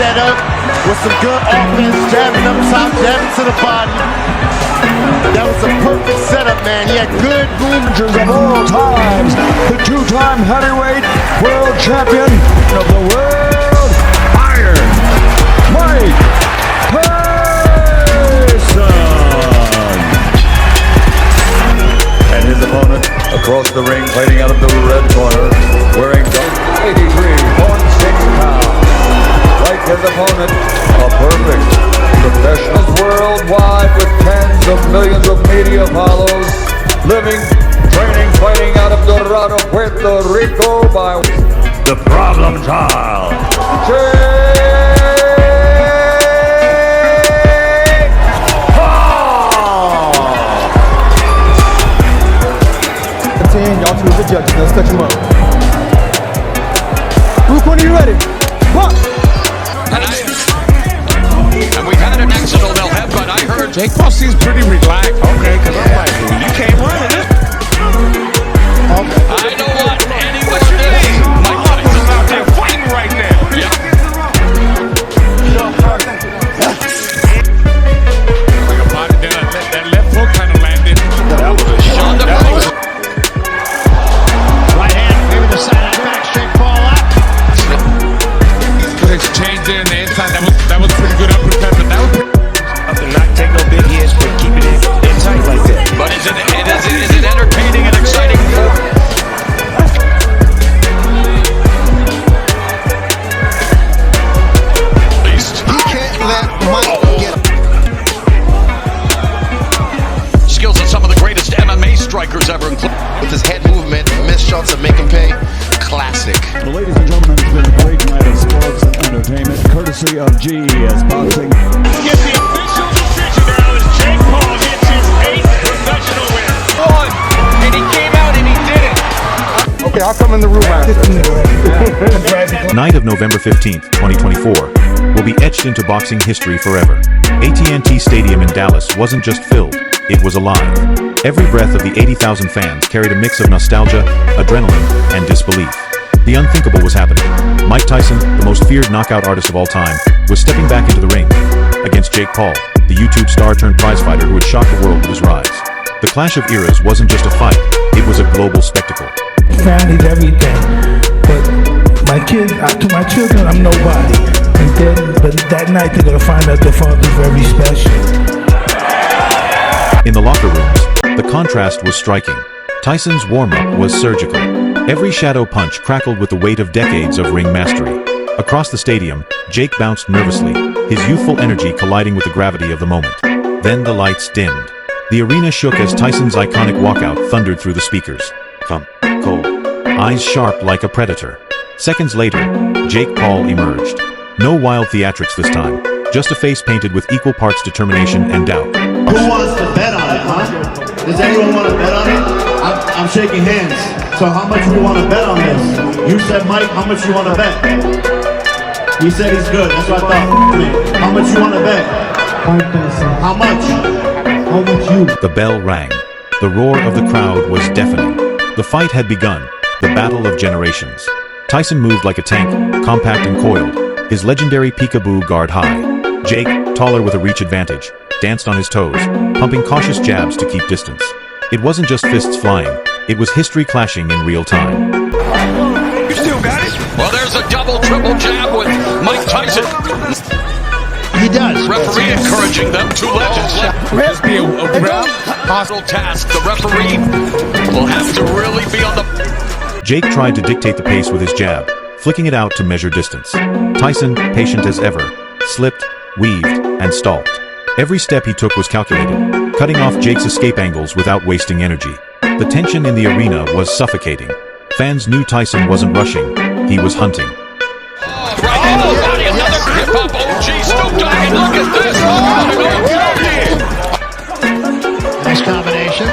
that up with some good offense, jabbing up top, jabbing to the body. That was a perfect setup, man. He had good movements of all times. The two-time heavyweight world champion of the world, Iron Mike Tyson. And his opponent across the ring, fighting out of the red corner, wearing 83.6 pounds. Like his opponent, a perfect professionals worldwide with tens of millions of media follows, living, training, fighting out of Dorado, Puerto Rico by the Problem Child, Jake Paul. 10, y'all two are the judges. Let's touch them up. Group one, are you ready? One. And we've had an accidental headbutt. I heard Jake Paul seems pretty relaxed. Okay, because I'm like, you can't run it. I know what anyone today. Mike Tyson's out there fighting right now. Yeah. Like a body that left hook kind of landed. That was a shot. Right hand, maybe the side of the back, Jake Paul up. Good exchange there in the inside. That was pretty good uppercut, but that was pretty. Not take no big hits, but keep it in tight like that. But is it entertaining and exciting? At least. You can't let Mike get Skills of some of the greatest MMA strikers ever, with his head movement, missed shots that make him pay. Classic. Well, ladies and gentlemen, it's been a great night of sports and entertainment, courtesy of GES Boxing. Get the official decision now as Jake Paul hits his 8th professional win. and he came out and he did it. Okay, I'll come in the room after. Night of November 15th, 2024, will be etched into boxing history forever. AT&T Stadium in Dallas wasn't just filled, it was alive. Every breath of the 80,000 fans carried a mix of nostalgia, adrenaline, and disbelief. The unthinkable was happening. Mike Tyson, the most feared knockout artist of all time, was stepping back into the ring against Jake Paul, the YouTube star turned prizefighter who had shocked the world with his rise. The clash of eras wasn't just a fight, it was a global spectacle. Family's everything, but to my children, I'm nobody. And then, but that night they're gonna find out their father's very special. In the locker rooms, the contrast was striking. Tyson's warm-up was surgical. Every shadow punch crackled with the weight of decades of ring mastery. Across the stadium, Jake bounced nervously, his youthful energy colliding with the gravity of the moment. Then the lights dimmed. The arena shook as Tyson's iconic walkout thundered through the speakers. Thump, cold, eyes sharp like a predator. Seconds later, Jake Paul emerged. No wild theatrics this time, just a face painted with equal parts determination and doubt. Who wants to bet on it, huh? Does anyone want to bet on it? I'm shaking hands. So how much we want to bet on this? You said, Mike, how much you want to bet? He said he's good. That's what I thought. How much you want to bet? How much? How much you? The bell rang. The roar of the crowd was deafening. The fight had begun, the battle of generations. Tyson moved like a tank, compact and coiled, his legendary peekaboo guard high. Jake, taller with a reach advantage, danced on his toes, pumping cautious jabs to keep distance. It wasn't just fists flying, it was history clashing in real time. You still got it? Well, there's a double, triple jab with Mike Tyson. He does. Referee encouraging them. Two legends left. This be a round Hostile task. The referee will have to really be on the... Jake tried to dictate the pace with his jab, flicking it out to measure distance. Tyson, patient as ever, slipped, weaved, and stalked. Every step he took was calculated, cutting off Jake's escape angles without wasting energy. The tension in the arena was suffocating. Fans knew Tyson wasn't rushing, he was hunting. Body, another hip-hop OG, Snoop Dogg, and look at this! Nice combination.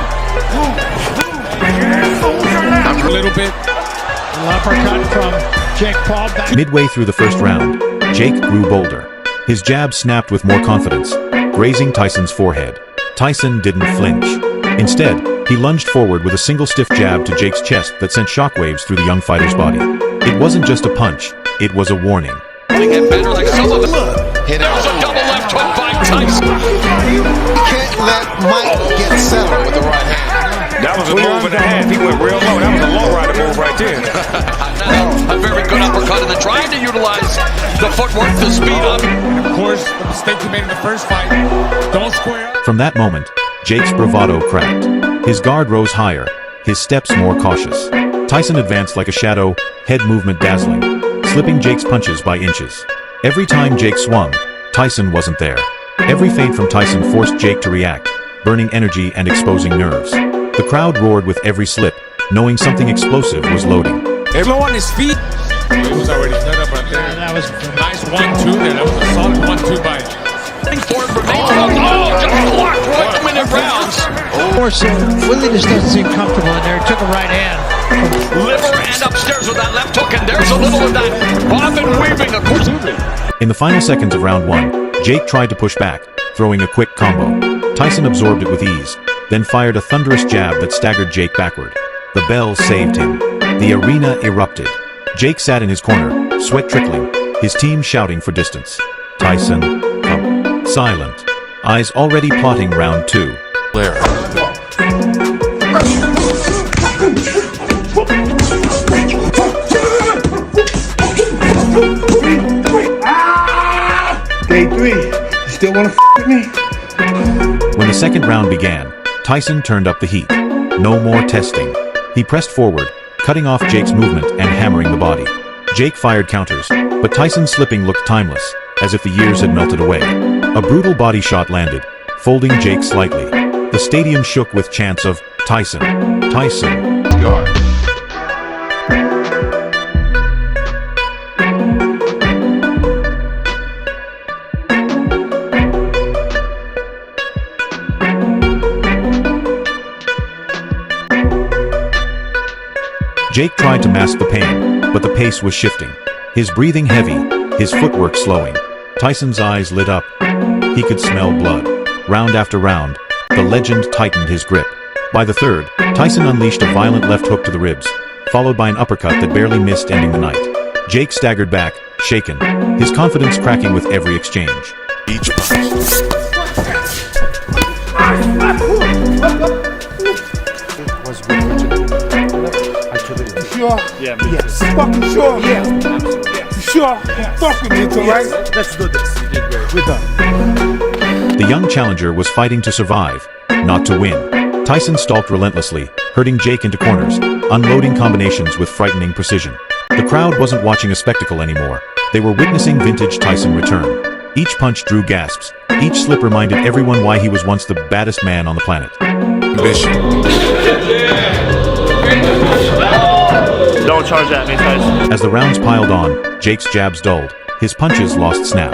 a little bit. Uppercut from Jake Paul. Midway through the first round, Jake grew bolder. His jab snapped with more confidence, grazing Tyson's forehead. Tyson didn't flinch. Instead, he lunged forward with a single stiff jab to Jake's chest that sent shockwaves through the young fighter's body. It wasn't just a punch, it was a warning. getting it better like some of them. There was a double left hook by Tyson. You can't let Mike get settled with the right hand. That was a move and a half. He went real low. That was a low rider move right there. A very good uppercut, and they're trying to utilize the footwork to speed up. And of course, the mistake he made in the first fight. Don't square up. From that moment, Jake's bravado cracked. His guard rose higher, his steps more cautious. Tyson advanced like a shadow, head movement dazzling, slipping Jake's punches by inches. Every time Jake swung, Tyson wasn't there. Every feint from Tyson forced Jake to react, burning energy and exposing nerves. The crowd roared with every slip, knowing something explosive was loading. Everyone on his feet. It was already set up right there. That was a nice 1-2 there. That was a solid 1-2 by. Ford remains just blocked right in minute rounds. of course, Willie just doesn't seem comfortable in there. He took a right hand. Liver and upstairs with that left hook, and there's a little of that bobbing weaving, of course. In the final seconds of round 1, Jake tried to push back, throwing a quick combo. Tyson absorbed it with ease, then fired a thunderous jab that staggered Jake backward. The bell saved him. The arena erupted. Jake sat in his corner, sweat trickling, his team shouting for distance. Tyson, come. Silent. Eyes already plotting round 2. Blair. Day 3, you still wanna with me? When the second round began, Tyson turned up the heat. No more testing. He pressed forward, cutting off Jake's movement and hammering the body. Jake fired counters, but Tyson's slipping looked timeless, as if the years had melted away. A brutal body shot landed, folding Jake slightly. The stadium shook with chants of, Tyson, Tyson. Guard. Jake tried to mask the pain, but the pace was shifting. His breathing heavy, his footwork slowing. Tyson's eyes lit up. He could smell blood. Round after round, the legend tightened his grip. By the third, Tyson unleashed a violent left hook to the ribs, followed by an uppercut that barely missed, ending the night. Jake staggered back, shaken, his confidence cracking with every exchange. Each punch. Sure? Yeah, man. Yes. Fucking sure? Yeah. You sure? Yeah. Fuck with me, it's alright? Let's do this. You did great. We're done. The young challenger was fighting to survive, not to win. Tyson stalked relentlessly, herding Jake into corners, unloading combinations with frightening precision. The crowd wasn't watching a spectacle anymore. They were witnessing vintage Tyson return. Each punch drew gasps. Each slip reminded everyone why he was once the baddest man on the planet. Don't charge at me, Tyson. As the rounds piled on, Jake's jabs dulled. His punches lost snap.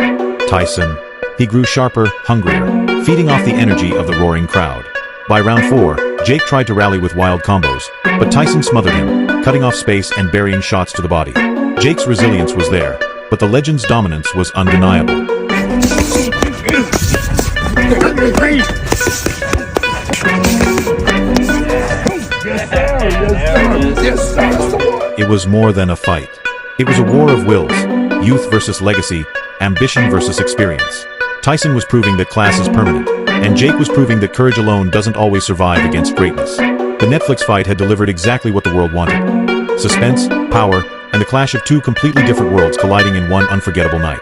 Tyson. He grew sharper, hungrier, feeding off the energy of the roaring crowd. By round 4, Jake tried to rally with wild combos, but Tyson smothered him, cutting off space and burying shots to the body. Jake's resilience was there, but the legend's dominance was undeniable. It was more than a fight. It was a war of wills, youth versus legacy, ambition versus experience. Tyson was proving that class is permanent, and Jake was proving that courage alone doesn't always survive against greatness. The Netflix fight had delivered exactly what the world wanted. Suspense, power, and the clash of two completely different worlds colliding in one unforgettable night.